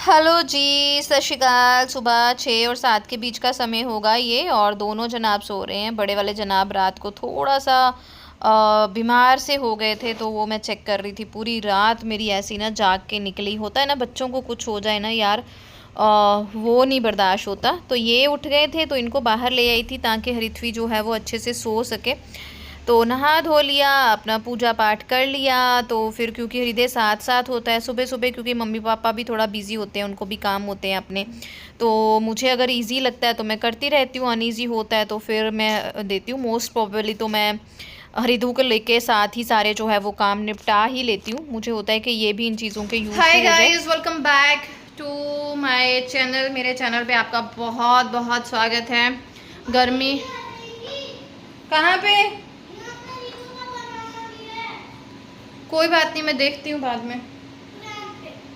Hello जी, सत श्री अकाल। सुबह 6 और 7 के बीच का समय होगा ये, और दोनों जनाब सो रहे हैं। बड़े वाले जनाब रात को थोड़ा सा बीमार से हो गए थे, तो वो मैं चेक कर रही थी। पूरी रात मेरी ऐसी ना जाग के निकली। होता है ना, बच्चों को कुछ हो जाए ना यार, वो नहीं बर्दाश्त होता। तो ये उठ गए थे तो इनको बाहर ले आई थी ताकि हरिथवी जो है वो अच्छे से सो सके। तो नहा धो लिया, अपना पूजा पाठ कर लिया। तो फिर क्योंकि हृदय साथ साथ होता है सुबह सुबह, क्योंकि मम्मी पापा भी थोड़ा बिजी होते हैं, उनको भी काम होते हैं अपने। तो मुझे अगर इजी लगता है तो मैं करती रहती हूँ, अनईजी होता है तो फिर मैं देती हूँ। मोस्ट प्रोबेबली तो मैं हरिधू को लेके साथ ही सारे जो है वो काम निपटा ही लेती हूँ। मुझे होता है कि ये भी इन चीज़ों के यूज हो जाए। Hi guys, welcome back to my channel. मेरे चैनल पे आपका बहुत बहुत स्वागत है। गर्मी कहाँ पे? कोई बात नहीं, मैं देखती हूँ बाद में।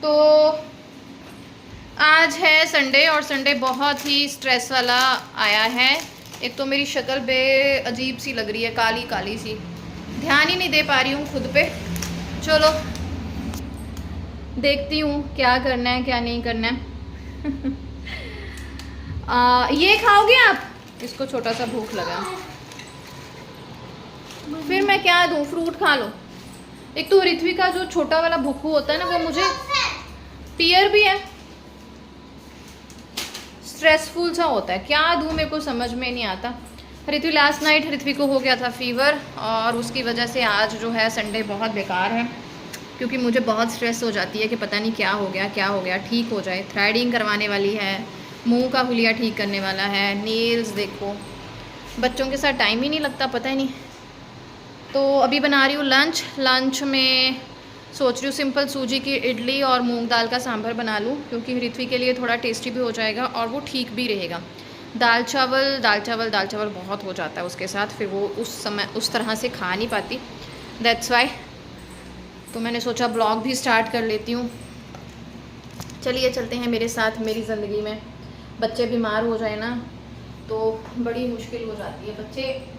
तो आज है संडे, और संडे बहुत ही स्ट्रेस वाला आया है। एक तो मेरी शक्ल बे अजीब सी लग रही है, काली काली सी। ध्यान ही नहीं दे पा रही हूँ खुद पे। चलो देखती हूँ क्या करना है क्या नहीं करना है। ये खाओगे आप? इसको छोटा सा भूख लगा, फिर मैं क्या दूँ? फ्रूट खा लो। एक तो ऋत्वी का जो छोटा वाला भुक्कू होता है ना, वो मुझे पियर भी है, स्ट्रेसफुल सा होता है। क्या दूँ मेरे को समझ में नहीं आता। ऋत्वी लास्ट नाइट ऋत्वी को हो गया था फीवर, और उसकी वजह से आज जो है संडे बहुत बेकार है, क्योंकि मुझे बहुत स्ट्रेस हो जाती है कि पता नहीं क्या हो गया, ठीक हो जाए। थ्रेडिंग करवाने वाली है, मुंह का हुलिया ठीक करने वाला है, नेल्स देखो। बच्चों के साथ टाइम ही नहीं लगता, पता ही नहीं। तो अभी बना रही हूँ लंच में सोच रही हूँ सिंपल सूजी की इडली और मूंग दाल का सांभर बना लूँ, क्योंकि ऋत्वी के लिए थोड़ा टेस्टी भी हो जाएगा और वो ठीक भी रहेगा। दाल चावल बहुत हो जाता है उसके साथ, फिर वो उस समय उस तरह से खा नहीं पाती। दैट्स वाई तो मैंने सोचा ब्लॉग भी स्टार्ट कर लेती हूँ। चलिए चलते हैं मेरे साथ मेरी ज़िंदगी में। बच्चे बीमार हो जाए ना तो बड़ी मुश्किल हो जाती है। बच्चे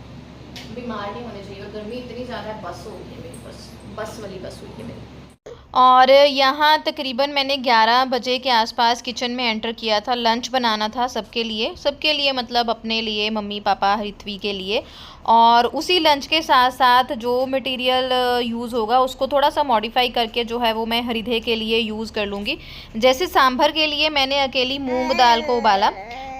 बीमार नहीं होने चाहिए, और गर्मी इतनी ज़्यादा है। बस हो गई है मेरी, बस वाली बस हुई है मेरी। और यहाँ तकरीबन मैंने 11 बजे के आसपास किचन में एंटर किया था। लंच बनाना था सबके लिए मतलब अपने लिए, मम्मी पापा, हृथ्वी के लिए। और उसी लंच के साथ साथ जो मटेरियल यूज़ होगा उसको थोड़ा सा मॉडिफाई करके जो है वो मैं हृदय के लिए यूज़ कर लूँगी। जैसे सांभर के लिए मैंने अकेली मूंग दाल को उबाला।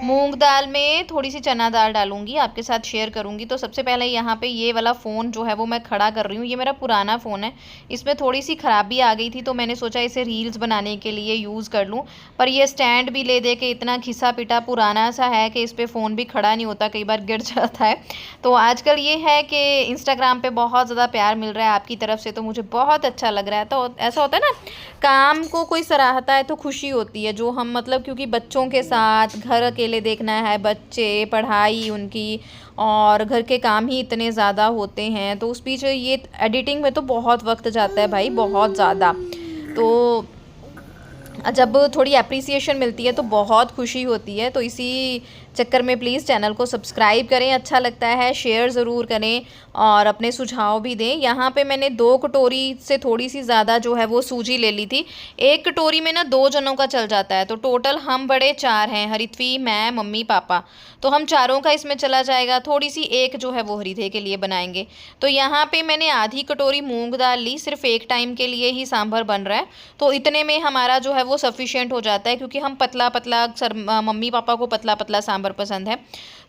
मूंग दाल में थोड़ी सी चना दाल डालूंगी, आपके साथ शेयर करूंगी। तो सबसे पहले यहाँ पे ये वाला फ़ोन जो है वो मैं खड़ा कर रही हूँ। ये मेरा पुराना फ़ोन है, इसमें थोड़ी सी ख़राबी आ गई थी, तो मैंने सोचा इसे रील्स बनाने के लिए यूज़ कर लूँ। पर ये स्टैंड भी ले दे के इतना घिसा पिटा पुराना सा है कि इस पर फ़ोन भी खड़ा नहीं होता, कई बार गिर जाता है। तो आजकल ये है कि इंस्टाग्राम पे बहुत ज़्यादा प्यार मिल रहा है आपकी तरफ से, तो मुझे बहुत अच्छा लग रहा है। तो ऐसा होता है ना, काम को कोई सराहता है तो खुशी होती है। जो हम मतलब, क्योंकि बच्चों के साथ घर अकेले देखना है, बच्चे, पढ़ाई उनकी, और घर के काम ही इतने ज़्यादा होते हैं, तो उस बीच ये एडिटिंग में तो बहुत वक्त जाता है भाई, बहुत ज़्यादा। तो जब थोड़ी अप्रिसिएशन मिलती है तो बहुत खुशी होती है। तो इसी चक्कर में प्लीज़ चैनल को सब्सक्राइब करें, अच्छा लगता है, शेयर ज़रूर करें और अपने सुझाव भी दें। यहाँ पे मैंने 2 कटोरी से थोड़ी सी ज़्यादा जो है वो सूजी ले ली थी। एक कटोरी में ना 2 जनों का चल जाता है, तो टोटल हम बड़े 4 हैं, हरिथवी, मैं, मम्मी, पापा। तो हम चारों का इसमें चला जाएगा। थोड़ी सी एक जो है वो हृदय के लिए बनाएंगे। तो यहाँ पे मैंने आधी कटोरी मूंग दाल ली, सिर्फ एक टाइम के लिए ही सांभर बन रहा है। तो इतने में हमारा जो है वो सफिशिएंट हो जाता है, क्योंकि हम पतला पतला, मम्मी पापा को पतला पतला सांभर पसंद है।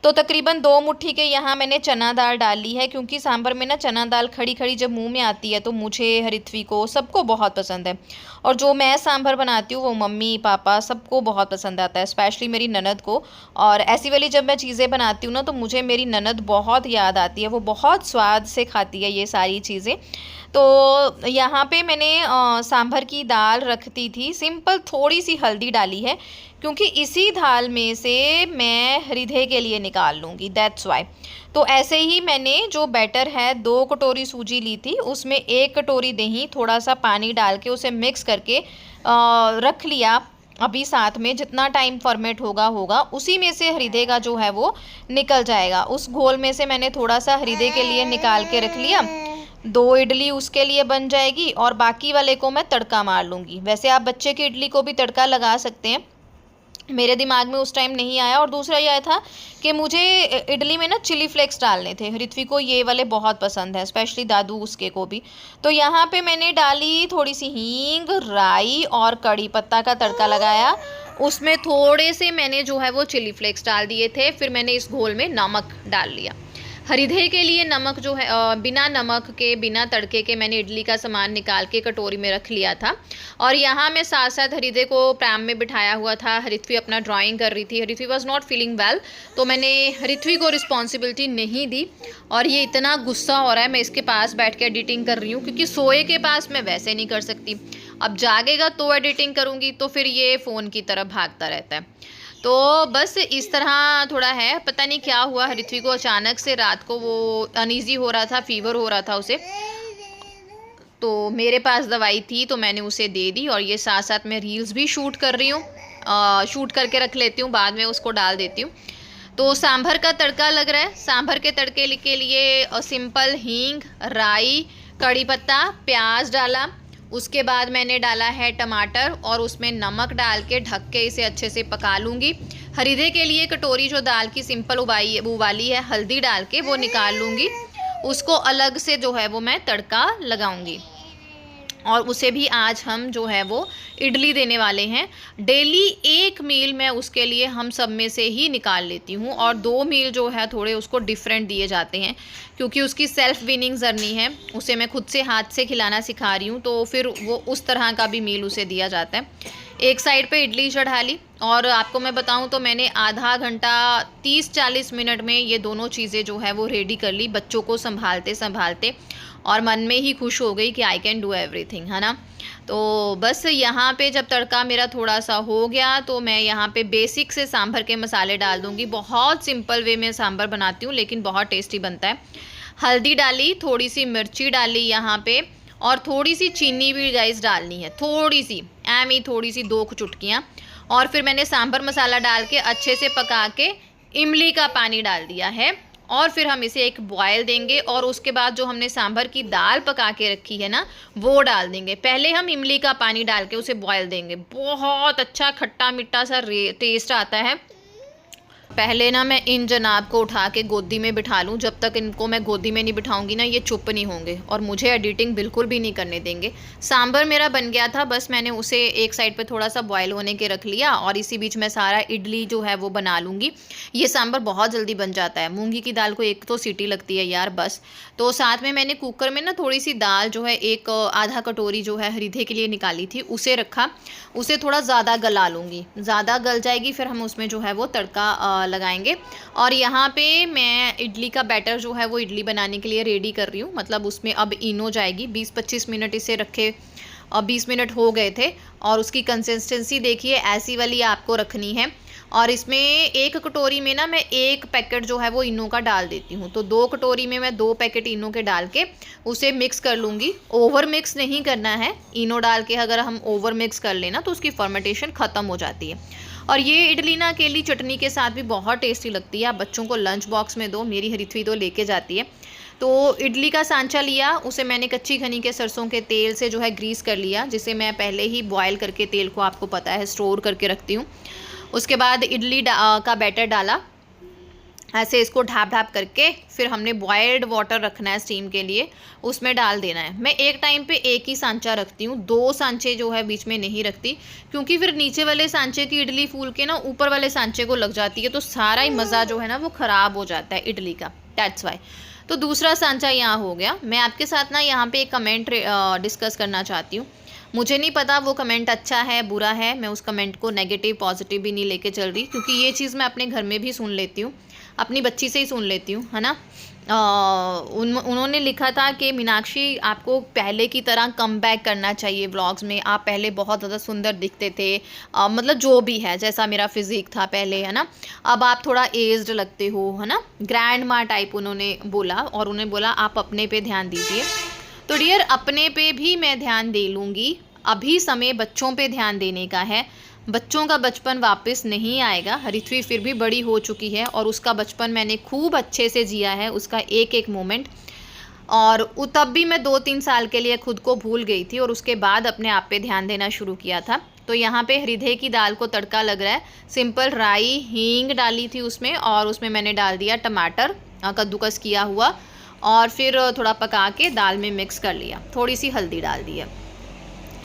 तो तकरीबन 2 मुट्ठी के यहाँ मैंने चना दाल डाल ली है, क्योंकि सांभर में ना चना दाल खड़ी खड़ी जब मुंह में आती है तो मुझे, हरिथवी को, सबको बहुत पसंद है। और जो मैं सांभर बनाती हूँ वो मम्मी पापा सबको बहुत पसंद आता है, स्पेशली मेरी ननद को। और ऐसी वाली जब मैं चीज़ें बनाती हूँ ना तो मुझे मेरी ननद बहुत याद आती है, वो बहुत स्वाद से खाती है ये सारी चीज़ें। तो यहाँ पे मैंने सांभर की दाल रखती थी सिंपल, थोड़ी सी हल्दी डाली है, क्योंकि इसी दाल में से मैं हृदय के लिए निकाल लूँगी, दैट्स वाई। तो ऐसे ही मैंने जो बैटर है, 2 कटोरी सूजी ली थी, उसमें 1 कटोरी दही, थोड़ा सा पानी डाल के उसे मिक्स करके रख लिया। अभी साथ में जितना टाइम फॉर्मेट होगा उसी में से हृदय का जो है वो निकल जाएगा। उस घोल में से मैंने थोड़ा सा हृदय के लिए निकाल के रख लिया। 2 इडली उसके लिए बन जाएगी और बाकी वाले को मैं तड़का मार लूँगी। वैसे आप बच्चे की इडली को भी तड़का लगा सकते हैं, मेरे दिमाग में उस टाइम नहीं आया। और दूसरा यह था कि मुझे इडली में ना चिली फ्लेक्स डालने थे, ऋत्विक को ये वाले बहुत पसंद है, स्पेशली दादू उसके को भी। तो यहाँ पे मैंने डाली थोड़ी सी हींग, राई और कड़ी पत्ता का तड़का लगाया। उसमें थोड़े से मैंने जो है वो चिली फ्लेक्स डाल दिए थे। फिर मैंने इस घोल में नमक डाल लिया। हरिधे के लिए नमक जो है बिना नमक के बिना तड़के के मैंने इडली का सामान निकाल के कटोरी में रख लिया था। और यहाँ मैं साथ साथ हरिधे को प्रैम में बिठाया हुआ था। हरिथ्वी अपना ड्राइंग कर रही थी। हरिथ्वी वॉज नॉट फीलिंग वेल, तो मैंने हरिथ्वी को रिस्पॉन्सिबिलिटी नहीं दी। और ये इतना गुस्सा हो रहा है, मैं इसके पास बैठ के एडिटिंग कर रही हूँ, क्योंकि सोए के पास मैं वैसे नहीं कर सकती। अब जागेगा तो एडिटिंग करूँगी, तो फिर ये फ़ोन की तरफ भागता रहता है। तो बस इस तरह थोड़ा है, पता नहीं क्या हुआ ऋत्वी को, अचानक से रात को वो अनईजी हो रहा था, फीवर हो रहा था उसे। तो मेरे पास दवाई थी तो मैंने उसे दे दी। और ये साथ साथ मैं रील्स भी शूट कर रही हूँ, शूट करके रख लेती हूँ, बाद में उसको डाल देती हूँ। तो सांभर का तड़का लग रहा है। सांभर के तड़के के लिए सिंपल हींग, राई, कड़ी पत्ता, प्याज डाला। उसके बाद मैंने डाला है टमाटर और उसमें नमक डाल के ढक के इसे अच्छे से पका लूँगी। हरिधे के लिए कटोरी जो दाल की सिंपल उबाली है हल्दी डाल के वो निकाल लूँगी। उसको अलग से जो है वो मैं तड़का लगाऊंगी। और उसे भी आज हम जो है वो इडली देने वाले हैं। डेली एक मील मैं उसके लिए हम सब में से ही निकाल लेती हूँ, और 2 मील जो है थोड़े उसको डिफरेंट दिए जाते हैं, क्योंकि उसकी सेल्फ विनिंग जर्नी है। उसे मैं खुद से हाथ से खिलाना सिखा रही हूँ, तो फिर वो उस तरह का भी मील उसे दिया जाता है। एक साइड पे इडली चढ़ा ली, और आपको मैं बताऊं तो मैंने आधा घंटा 30-40 मिनट में ये दोनों चीज़ें जो है वो रेडी कर ली, बच्चों को संभालते संभालते। और मन में ही खुश हो गई कि आई कैन डू एवरीथिंग, है ना। तो बस यहाँ पे जब तड़का मेरा थोड़ा सा हो गया तो मैं यहाँ पे बेसिक से सांभर के मसाले डाल दूँगी। बहुत सिंपल वे में सांभर बनाती हूँ, लेकिन बहुत टेस्टी बनता है। हल्दी डाली, थोड़ी सी मिर्ची डाली यहाँ पे, और थोड़ी सी चीनी भी गाइस डालनी है, थोड़ी सी थोड़ी सी 2 चुटकियाँ। और फिर मैंने सांभर मसाला डाल के अच्छे से पका के इमली का पानी डाल दिया है। और फिर हम इसे एक बॉयल देंगे, और उसके बाद जो हमने सांभर की दाल पका के रखी है ना वो डाल देंगे। पहले हम इमली का पानी डाल के उसे बॉयल देंगे। बहुत अच्छा खट्टा मीठा सा टेस्ट आता है। पहले ना मैं इन जनाब को उठा के गोदी में बिठा लूँ। जब तक इनको मैं गोदी में नहीं बिठाऊंगी ना ये चुप नहीं होंगे, और मुझे एडिटिंग बिल्कुल भी नहीं करने देंगे। सांभर मेरा बन गया था, बस मैंने उसे एक साइड पे थोड़ा सा बॉयल होने के रख लिया, और इसी बीच मैं सारा इडली जो है वो बना लूँगी। ये सांभर बहुत जल्दी बन जाता है। मूंगी की दाल को एक तो सीटी लगती है यार, बस। तो साथ में मैंने कुकर में ना थोड़ी सी दाल जो है एक आधा कटोरी जो है हरिधे के लिए निकाली थी, उसे रखा। उसे थोड़ा ज़्यादा गला लूँगी, ज़्यादा गल जाएगी फिर हम उसमें जो है वो तड़का लगाएंगे। और यहाँ पे मैं इडली का बैटर जो है वो इडली बनाने के लिए रेडी कर रही हूँ। मतलब उसमें अब इनो जाएगी। 20-25 मिनट इसे रखे, 20 मिनट हो गए थे, और उसकी कंसिस्टेंसी देखिए ऐसी वाली आपको रखनी है। और इसमें 1 कटोरी में ना मैं 1 पैकेट जो है वो इनो का डाल देती हूँ। तो 2 कटोरी में मैं 2 पैकेट इनो के डाल के उसे मिक्स कर लूँगी। ओवर मिक्स नहीं करना है। इनो डाल के अगर हम ओवर मिक्स कर लेना तो उसकी फर्मेंटेशन ख़त्म हो जाती है। और ये इडली ना अकेली चटनी के साथ भी बहुत टेस्टी लगती है। आप बच्चों को लंच बॉक्स में दो, मेरी हरिथ्वी तो लेके जाती है। तो इडली का सांचा लिया, उसे मैंने कच्ची घनी के सरसों के तेल से जो है ग्रीस कर लिया, जिसे मैं पहले ही बॉयल करके तेल को आपको पता है स्टोर करके रखती हूँ। उसके बाद इडली का बैटर डाला, ऐसे इसको ढाप ढाप करके फिर हमने बॉयल्ड वाटर रखना है स्टीम के लिए, उसमें डाल देना है। मैं एक टाइम पे एक ही सांचा रखती हूँ, 2 सांचे जो है बीच में नहीं रखती, क्योंकि फिर नीचे वाले सांचे की इडली फूल के ना ऊपर वाले सांचे को लग जाती है, तो सारा ही मज़ा जो है ना वो ख़राब हो जाता है इडली का। That's why. तो दूसरा सांचा यहाँ हो गया। मैं आपके साथ ना यहाँ पे एक कमेंट डिस्कस करना चाहती हूँ। मुझे नहीं पता वो कमेंट अच्छा है बुरा है, मैं उस कमेंट को नेगेटिव पॉजिटिव भी नहीं लेके चल रही, क्योंकि ये चीज़ मैं अपने घर में भी सुन लेती हूँ, अपनी बच्ची से ही सुन लेती हूँ, है ना। उन्होंने लिखा था कि मीनाक्षी आपको पहले की तरह कम बैक करना चाहिए व्लॉग्स में, आप पहले बहुत ज़्यादा सुंदर दिखते थे, मतलब जो भी है, जैसा मेरा फिजिक था पहले, है ना, अब आप थोड़ा एज्ड लगते हो, है ना, ग्रैंड माँ टाइप उन्होंने बोला। और उन्हें बोला आप अपने पे ध्यान दीजिए। तो डियर, अपने पे भी मैं ध्यान दे लूँगी। अभी समय बच्चों पे ध्यान देने का है। बच्चों का बचपन वापस नहीं आएगा। हरिथ्वी फिर भी बड़ी हो चुकी है और उसका बचपन मैंने खूब अच्छे से जिया है, उसका एक एक मोमेंट। और तब भी मैं 2-3 साल के लिए खुद को भूल गई थी और उसके बाद अपने आप पे ध्यान देना शुरू किया था। तो यहाँ पे हृदय की दाल को तड़का लग रहा है। सिंपल राई हींग डाली थी उसमें, और उसमें मैंने डाल दिया टमाटर कद्दूकस किया हुआ, और फिर थोड़ा पका के दाल में मिक्स कर लिया, थोड़ी सी हल्दी डाल दी है।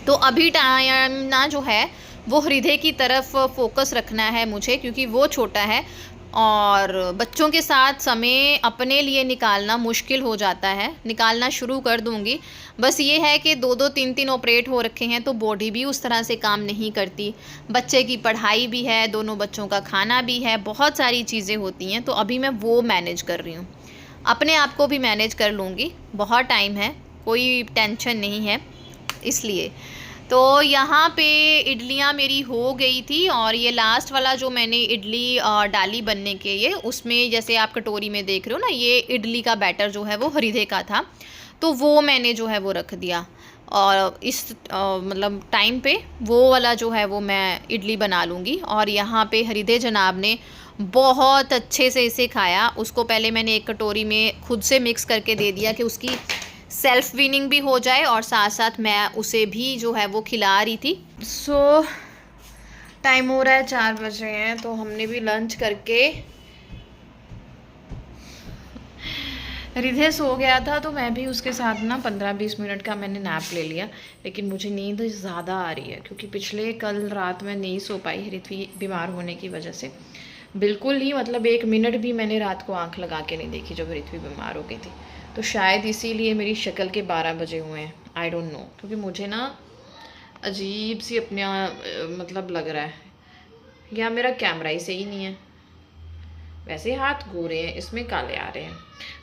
तो अभी टाइम ना जो है वो हृदय की तरफ फोकस रखना है मुझे, क्योंकि वो छोटा है और बच्चों के साथ समय अपने लिए निकालना मुश्किल हो जाता है। निकालना शुरू कर दूंगी, बस ये है कि 2-2 3-3 ऑपरेट हो रखे हैं तो बॉडी भी उस तरह से काम नहीं करती। बच्चे की पढ़ाई भी है, दोनों बच्चों का खाना भी है, बहुत सारी चीज़ें होती हैं। तो अभी मैं वो मैनेज कर रही हूँ, अपने आप को भी मैनेज कर लूँगी, बहुत टाइम है, कोई टेंशन नहीं है इसलिए। तो यहाँ पे इडलियाँ मेरी हो गई थी, और ये लास्ट वाला जो मैंने इडली डाली बनने के लिए, उसमें जैसे आप कटोरी में देख रहे हो ना, ये इडली का बैटर जो है वो हृदय का था, तो वो मैंने जो है वो रख दिया। और इस मतलब टाइम पे वो वाला जो है वो मैं इडली बना लूँगी। और यहाँ पे हृदय जनाब ने बहुत अच्छे से इसे खाया। उसको पहले मैंने एक कटोरी में खुद से मिक्स करके दे दिया कि उसकी सेल्फ विनिंग भी हो जाए, और साथ साथ मैं उसे भी जो है वो खिला रही थी। सो टाइम हो रहा है 4 बज रहे हैं, तो हमने भी लंच करके, हृदय सो गया था तो मैं भी उसके साथ ना 15-20 मिनट का मैंने नैप ले लिया। लेकिन मुझे नींद ज़्यादा आ रही है, क्योंकि पिछले कल रात मैं नहीं सो पाई हृदय बीमार होने की वजह से, बिल्कुल ही, मतलब 1 मिनट भी मैंने रात को आंख लगा के नहीं देखी जब हृदय बीमार हो गई थी। तो शायद इसीलिए मेरी शक्ल के 12 बजे हुए हैं, आई डोंट नो, क्योंकि मुझे ना अजीब सी अपने मतलब लग रहा है, या मेरा कैमरा ही सही नहीं है। वैसे हाथ गोरे हैं, इसमें काले आ रहे हैं।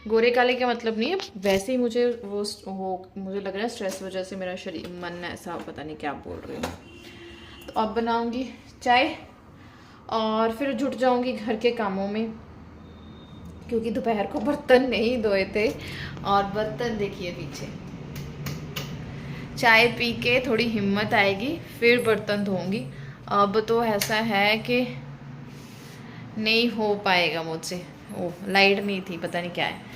गोरे काले का मतलब नहीं है, वैसे ही मुझे मुझे लग रहा है स्ट्रेस वजह से मेरा शरीर मन ऐसा, पता नहीं क्या बोल रही हूँ। तो अब बनाऊँगी चाय और फिर जुट जाऊँगी घर के कामों में, क्योंकि दोपहर को बर्तन नहीं धोए थे, और बर्तन देखिए पीछे। चाय पी के थोड़ी हिम्मत आएगी फिर बर्तन धोऊंगी। अब तो ऐसा है कि नहीं हो पाएगा मुझसे। ओह, लाइट नहीं थी, पता नहीं क्या है।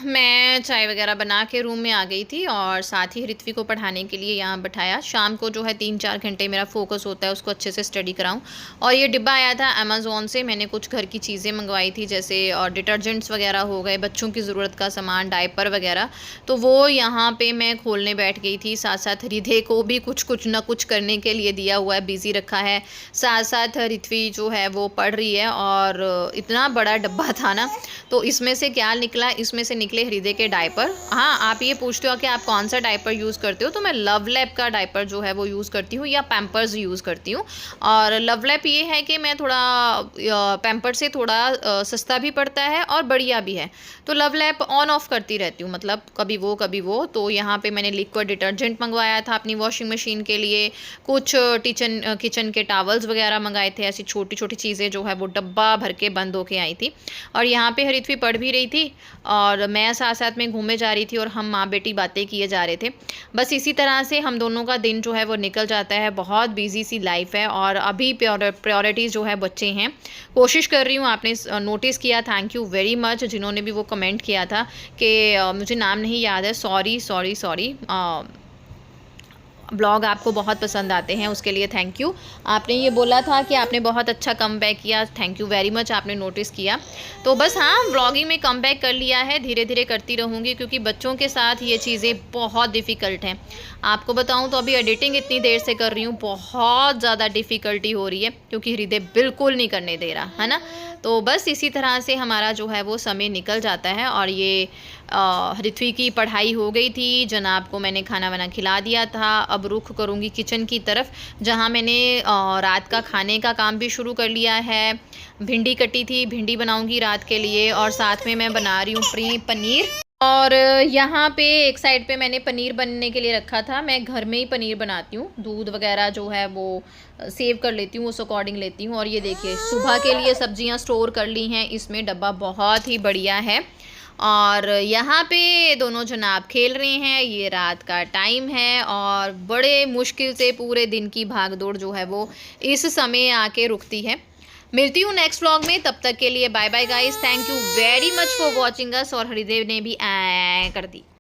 मैं चाय वगैरह बना के रूम में आ गई थी, और साथ ही ऋत्वी को पढ़ाने के लिए यहाँ बैठाया। शाम को जो है 3-4 घंटे मेरा फोकस होता है उसको अच्छे से स्टडी कराऊँ। और ये डिब्बा आया था अमेज़ोन से, मैंने कुछ घर की चीज़ें मंगवाई थी, जैसे डिटर्जेंट्स वगैरह हो गए, बच्चों की ज़रूरत का सामान, डायपर वगैरह। तो वो यहाँ पर मैं खोलने बैठ गई थी। साथ साथ हृदय को भी कुछ ना कुछ करने के लिए दिया हुआ है, बिज़ी रखा है। साथ साथ ऋत्वी जो है वो पढ़ रही है, और इतना बड़ा डब्बा था ना, तो इसमें से क्या निकला, इसमें से निकले हृदय के डायपर। हाँ, आप ये पूछते हो कि आप कौन सा डायपर यूज़ करते हो, तो मैं लवलैप का डायपर जो है वो यूज़ करती हूँ, या पैम्पर्स यूज़ करती हूँ। और लवलैप ये है कि मैं थोड़ा पैम्पर से थोड़ा सस्ता भी पड़ता है और बढ़िया भी है, तो लवलैप ऑन ऑफ करती रहती हूँ, मतलब कभी वो। तो यहाँ पे मैंने लिक्विड डिटर्जेंट मंगवाया था अपनी वॉशिंग मशीन के लिए, कुछ किचन के टावल्स वगैरह मंगाए थे, ऐसी छोटी छोटी चीज़ें जो है वो डब्बा भर के बंद होके आई थी। और यहाँ पे हृत्वी पढ़ भी रही थी, और मैं साथ साथ में घूमे जा रही थी, और हम माँ बेटी बातें किए जा रहे थे। बस इसी तरह से हम दोनों का दिन जो है वो निकल जाता है। बहुत बिजी सी लाइफ है, और अभी प्रायोरिटीज़ जो है बच्चे हैं। कोशिश कर रही हूँ, आपने नोटिस किया, थैंक यू वेरी मच जिन्होंने भी वो कमेंट किया था कि मुझे नाम नहीं याद है, सॉरी। ब्लॉग आपको बहुत पसंद आते हैं, उसके लिए थैंक यू। आपने ये बोला था कि आपने बहुत अच्छा कम बैक किया, थैंक यू वेरी मच, आपने नोटिस किया। तो बस हाँ, ब्लॉगिंग में कम बैक कर लिया है, धीरे धीरे करती रहूँगी, क्योंकि बच्चों के साथ ये चीज़ें बहुत डिफ़िकल्ट हैं। आपको बताऊँ तो अभी एडिटिंग इतनी देर से कर रही हूँ, बहुत ज़्यादा डिफ़िकल्टी हो रही है, क्योंकि हृदय बिल्कुल नहीं करने दे रहा है ना। तो बस इसी तरह से हमारा जो है वो समय निकल जाता है। और ये ऋत्वी की पढ़ाई हो गई थी, जनाब को मैंने खाना वाना खिला दिया था। अब रुख करूँगी किचन की तरफ, जहाँ मैंने रात का खाने का काम भी शुरू कर लिया है। भिंडी कटी थी, भिंडी बनाऊँगी रात के लिए, और साथ में मैं बना रही हूँ पनीर। और यहाँ पे एक साइड पे मैंने पनीर बनने के लिए रखा था। मैं घर में ही पनीर बनाती हूँ, दूध वगैरह जो है वो सेव कर लेती हूँ, उस अकॉर्डिंग लेती हूँ। और ये देखिए, सुबह के लिए सब्जियाँ स्टोर कर ली हैं, इसमें डब्बा बहुत ही बढ़िया है। और यहाँ पे दोनों जनाब खेल रहे हैं, ये रात का टाइम है, और बड़े मुश्किल से पूरे दिन की भागदौड़ जो है वो इस समय आके रुकती है। मिलती हूँ नेक्स्ट व्लॉग में, तब तक के लिए bye bye guys, thank you very much for watching us. और हरिदेव ने भी कर दी।